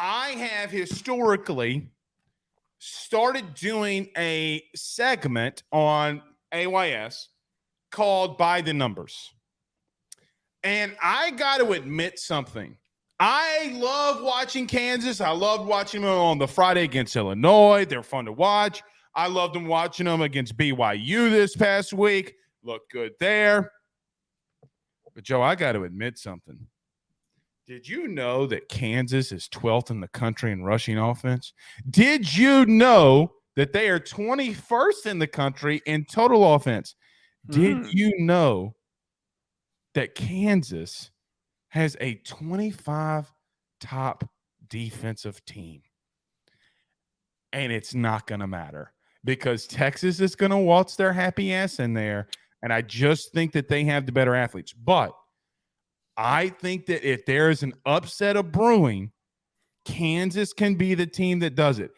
I have historically started doing a segment on AYS called By the Numbers. And I got to admit something. I love watching Kansas. I loved watching them on the Friday against Illinois. They're fun to watch. I loved them watching them against BYU this past week. Looked good there. But, Joe, I got to admit something. Did you know that Kansas is 12th in the country in rushing offense? Did you know that they are 21st in the country in total offense? Did you know that Kansas has a 25 top defensive team? And it's not going to matter because Texas is going to waltz their happy ass in there. And I just think that they have the better athletes. But I think that if there is an upset of brewing, Kansas can be the team that does it.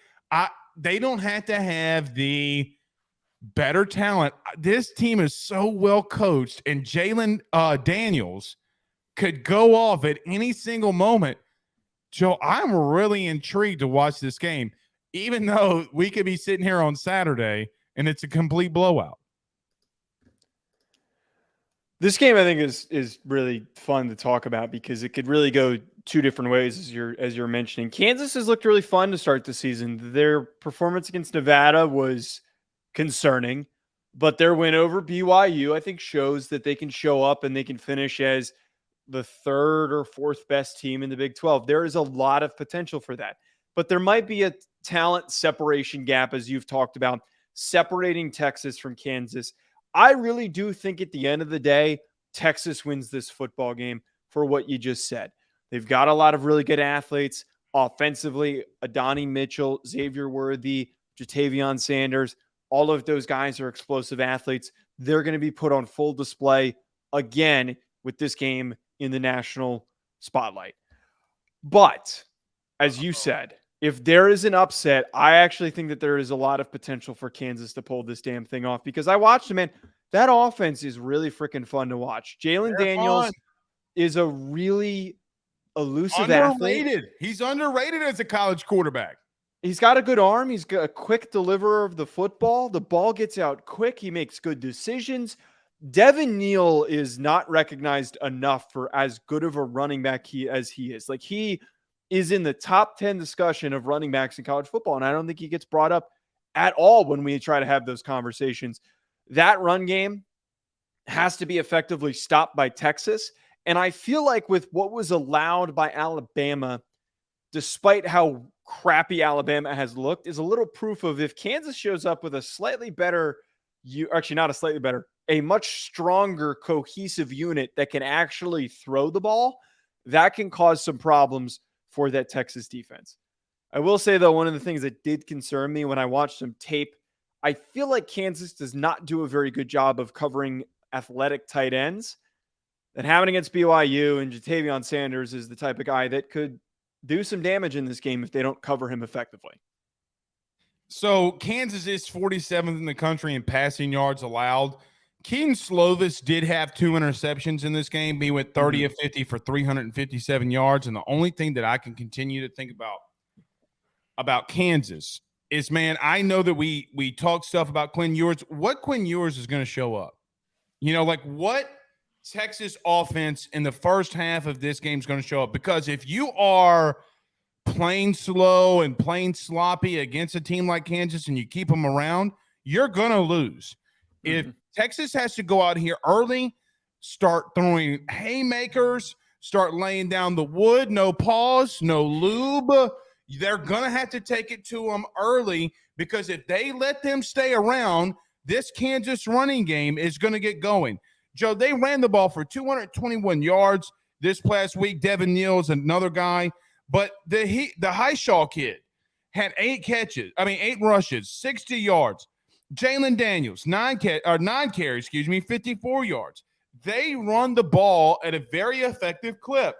They don't have to have the better talent. This team is so well coached, and Jalen Daniels could go off at any single moment. Joe, I'm really intrigued to watch this game, even though we could be sitting here on Saturday and it's a complete blowout. This game, I think, is really fun to talk about because it could really go two different ways, as you're mentioning. Kansas has looked really fun to start the season. Their performance against Nevada was concerning, but their win over BYU, I think, shows that they can show up and they can finish as the third or fourth best team in the Big 12. There is a lot of potential for that, but there might be a talent separation gap, as you've talked about, separating Texas from Kansas. I really do think at the end of the day, Texas wins this football game for what you just said. They've got a lot of really good athletes offensively. Adonai Mitchell, Xavier Worthy, Jatavion Sanders, all of those guys are explosive athletes. They're going to be put on full display again with this game in the national spotlight. But as you said, if there is an upset, I actually think that there is a lot of potential for Kansas to pull this damn thing off because I watched them, man. That offense is really freaking fun to watch. Jalen Daniels is a really elusive athlete. He's underrated as a college quarterback. He's got a good arm. He's got a quick deliverer of the football. The ball gets out quick. He makes good decisions. Devin Neal is not recognized enough for as good of a running back as he is. Like, he is in the top 10 discussion of running backs in college football, and I don't think he gets brought up at all when we try to have those conversations. That run game has to be effectively stopped by Texas, and I feel like with what was allowed by Alabama, despite how crappy Alabama has looked, is a little proof of if Kansas shows up with a slightly better, actually not a slightly better, a much stronger cohesive unit that can actually throw the ball, that can cause some problems for that Texas defense. I will say, though, one of the things that did concern me when I watched some tape, I feel like Kansas does not do a very good job of covering athletic tight ends. That having against BYU and Jatavion Sanders is the type of guy that could do some damage in this game if they don't cover him effectively. So Kansas is 47th in the country in passing yards allowed. Keaton Slovis did have 2 interceptions in this game. He went 30 of 50 for 357 yards. And the only thing that I can continue to think about Kansas is, man, I know that we talk stuff about Quinn Ewers. What Quinn Ewers is going to show up? You know, like what Texas offense in the first half of this game is going to show up? Because if you are playing slow and playing sloppy against a team like Kansas and you keep them around, you're going to lose. If Texas has to go out here early, start throwing haymakers, start laying down the wood, no pause, no lube, they're going to have to take it to them early, because if they let them stay around, this Kansas running game is going to get going. Joe, they ran the ball for 221 yards this past week. Devin Neal is another guy. But the Highshaw kid had 8 rushes, 60 yards. Jalen Daniels, 9 carries, 54 yards. They run the ball at a very effective clip.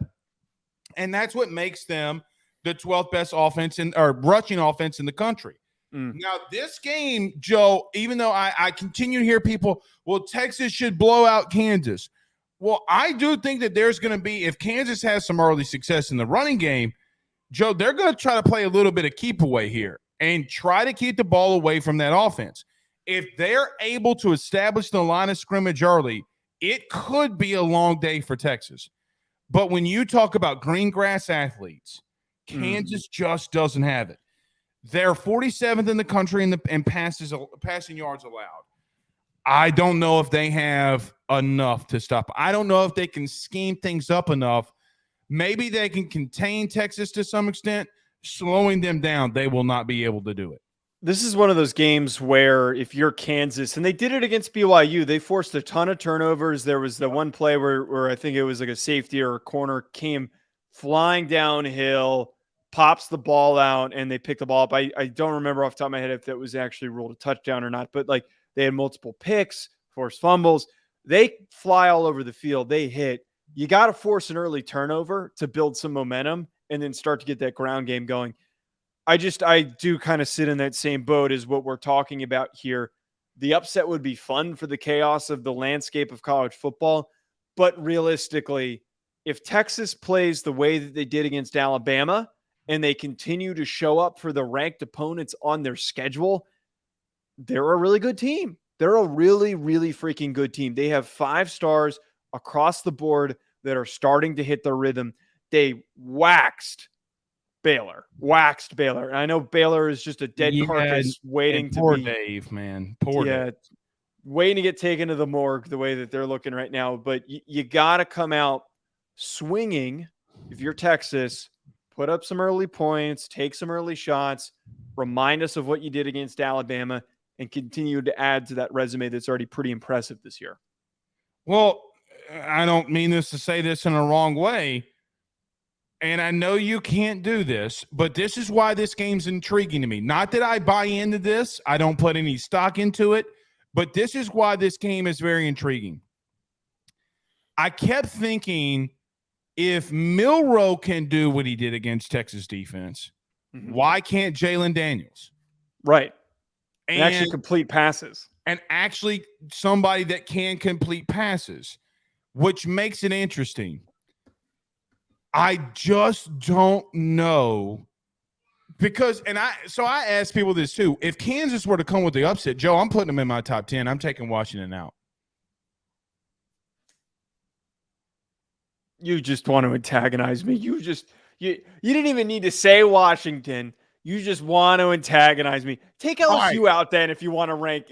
And that's what makes them the 12th best offense rushing offense in the country. Now, this game, Joe, even though I continue to hear people, well, Texas should blow out Kansas. Well, I do think that there's going to be, if Kansas has some early success in the running game, Joe, they're going to try to play a little bit of keep away here and try to keep the ball away from that offense. If they're able to establish the line of scrimmage early, it could be a long day for Texas. But when you talk about green grass athletes, Kansas just doesn't have it. They're 47th in the country in passing yards allowed. I don't know if they have enough to stop. I don't know if they can scheme things up enough. Maybe they can contain Texas to some extent. Slowing them down, they will not be able to do it. This is one of those games where if you're Kansas, and they did it against BYU, they forced a ton of turnovers. There was the one play where I think it was like a safety or a corner came flying downhill, pops the ball out, and they picked the ball up. I don't remember off the top of my head if that was actually ruled a touchdown or not, but like they had multiple picks, forced fumbles. They fly all over the field. They hit. You got to force an early turnover to build some momentum and then start to get that ground game going. I do kind of sit in that same boat as what we're talking about here. The upset would be fun for the chaos of the landscape of college football. But realistically, if Texas plays the way that they did against Alabama and they continue to show up for the ranked opponents on their schedule, they're a really good team. They're a really, really freaking good team. They have 5 stars across the board that are starting to hit their rhythm. They waxed Baylor. And I know Baylor is just a dead carcass waiting to poor be. Dave, man. Poor Dave. Waiting to get taken to the morgue the way that they're looking right now. But you got to come out swinging. If you're Texas, put up some early points, take some early shots, remind us of what you did against Alabama, and continue to add to that resume that's already pretty impressive this year. Well, I don't mean this to say this in a wrong way, and I know you can't do this, but this is why this game's intriguing to me. Not that I buy into this. I don't put any stock into it, but this is why this game is very intriguing. I kept thinking if Milroe can do what he did against Texas defense, why can't Jalen Daniels? Right. And actually complete passes. And actually somebody that can complete passes, which makes it interesting. I just don't know because, I asked people this too. If Kansas were to come with the upset, Joe, I'm putting them in my top 10. I'm taking Washington out. You just want to antagonize me. You didn't even need to say Washington. You just want to antagonize me. Take LSU out then if you want to rank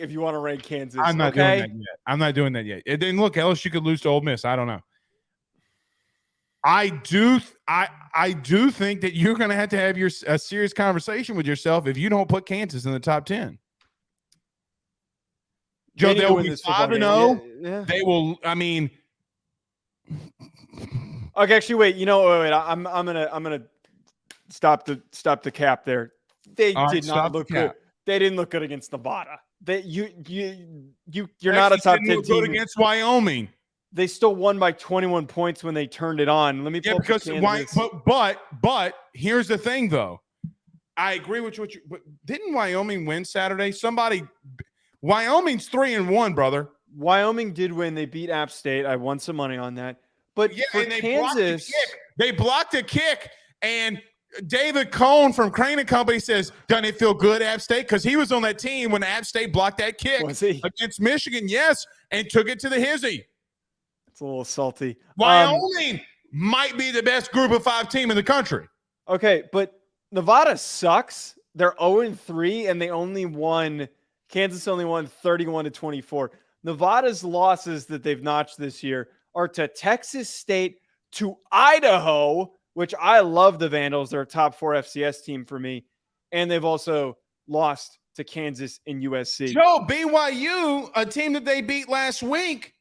Kansas. I'm not doing that yet. I'm not doing that yet. And then look, LSU could lose to Ole Miss. I don't know. I do think that you're going to have a serious conversation with yourself if you don't put Kansas in the top 10. Joe, they'll be 5-0. Yeah. They will. I mean, okay. Actually, wait. Wait. I'm gonna stop the cap there. They did not look good. They didn't look good against Nevada. You're not a top 10 team. Good against Wyoming. They still won by 21 points when they turned it on. Let me pull but here's the thing though. I agree with what but didn't Wyoming win Saturday? Wyoming's 3-1, brother. Wyoming did win. They beat App State. I won some money on that. But for Kansas, they blocked a kick, and David Cohn from Crane & Company says, doesn't it feel good, App State? Because he was on that team when App State blocked that kick against Michigan, yes, and took it to the hizzy. It's a little salty. Wyoming might be the best group of 5 team in the country. Okay, but Nevada sucks. They're 0-3, and Kansas only won 31-24. Nevada's losses that they've notched this year are to Texas State, to Idaho, which I love the Vandals. They're a top 4 FCS team for me. And they've also lost to Kansas and USC. Joe, BYU, a team that they beat last week,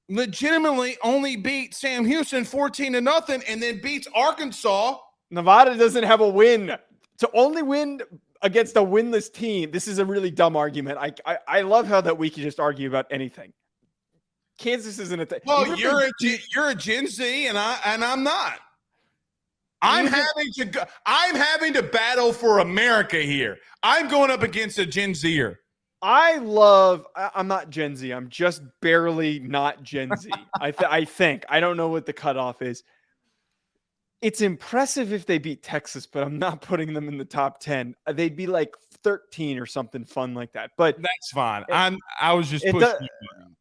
legitimately only beat Sam Houston 14-0 and then beats Arkansas. Nevada doesn't have a win. To only win against a winless team, this is a really dumb argument. I love how that we can just argue about anything. Kansas isn't a thing. Well, you're a Gen Z and I'm not. I'm having to battle for America here. I'm going up against a Gen Zer. I'm not Gen Z. I'm just barely not Gen Z. I think. I don't know what the cutoff is. It's impressive if they beat Texas, but I'm not putting them in the top 10. They'd be like 13 or something fun like that. But That's fine. it, I was just it pushing does, you.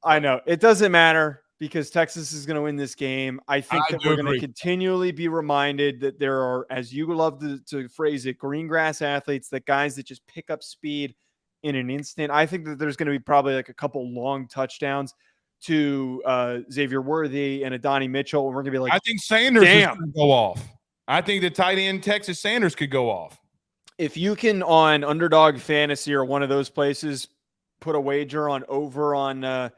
I know it doesn't matter because Texas is going to win this game. I think I that do we're going to agree. continually be reminded that there are, as you love to phrase it, green grass athletes, that guys that just pick up speed in an instant. I think that there's going to be probably like a couple long touchdowns to Xavier Worthy and Adonai Mitchell. And we're going to be like, I think Sanders is damn. going to go off. I think the tight end Texas Sanders could go off. If you can on Underdog Fantasy or one of those places put a wager on over on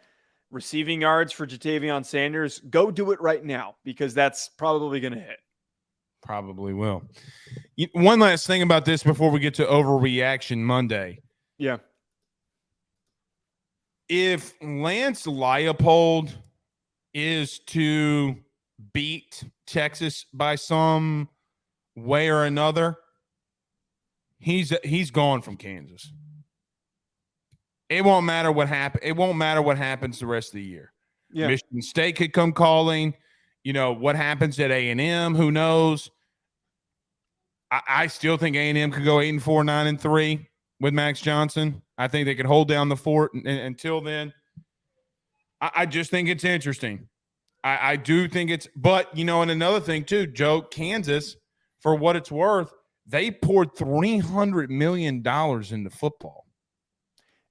receiving yards for Jatavion Sanders, go do it right now because that's probably going to hit. Probably will. One last thing about this before we get to overreaction Monday. Yeah. If Lance Leipold is to beat Texas by some way or another, he's gone from Kansas. It won't matter what happens. It won't matter what happens the rest of the year. Yeah. Michigan State could come calling. What happens at A&M? Who knows? I still think A&M could go 8-4, 9-3 with Max Johnson. I think they could hold down the fort until then. I just think it's interesting. I do think it's – but, and another thing too, Joe, Kansas, for what it's worth, they poured $300 million into football.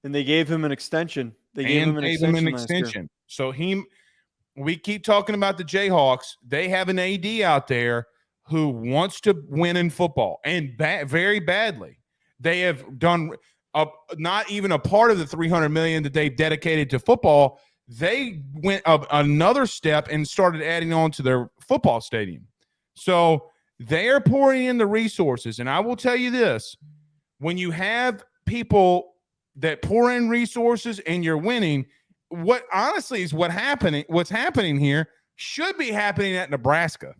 And they gave him an extension. They gave him an extension. So we keep talking about the Jayhawks. They have an AD out there who wants to win in football and very badly. They have done not even a part of the $300 million that they've dedicated to football. They went up another step and started adding on to their football stadium. So they're pouring in the resources. And I will tell you this, when you have people that pour in resources and you're winning, what honestly is what's happening here should be happening at Nebraska.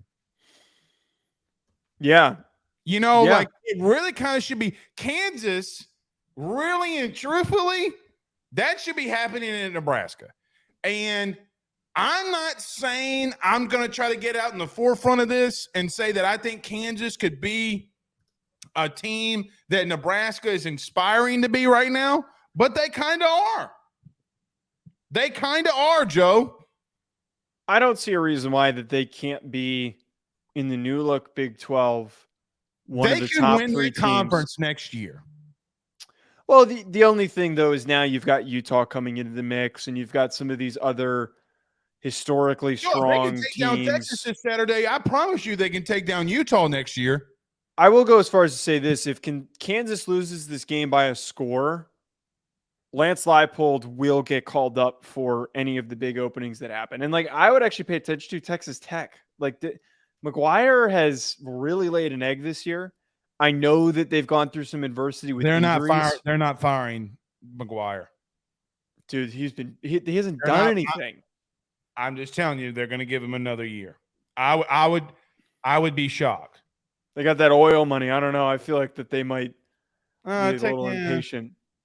Yeah. Like it really kind of should be Kansas, really and truthfully, that should be happening in Nebraska. And I'm not saying I'm going to try to get out in the forefront of this and say that I think Kansas could be a team that Nebraska is inspiring to be right now, but they kind of are. They kind of are, Joe. I don't see a reason why that they can't be in the new look Big 12. They can win the conference next year. Well, the only thing, though, is now you've got Utah coming into the mix, and you've got some of these other historically strong they can take teams. Down Texas this Saturday. I promise you they can take down Utah next year. I will go as far as to say this. If Kansas loses this game by a score, Lance Leipold will get called up for any of the big openings that happen. And, I would actually pay attention to Texas Tech. McGuire has really laid an egg this year. I know that they've gone through some adversity with injuries. They're not firing McGuire. Dude, he hasn't done anything. I'm just telling you, they're going to give him another year. I would be shocked. They got that oil money. I don't know. I feel like that they might be a little impatient.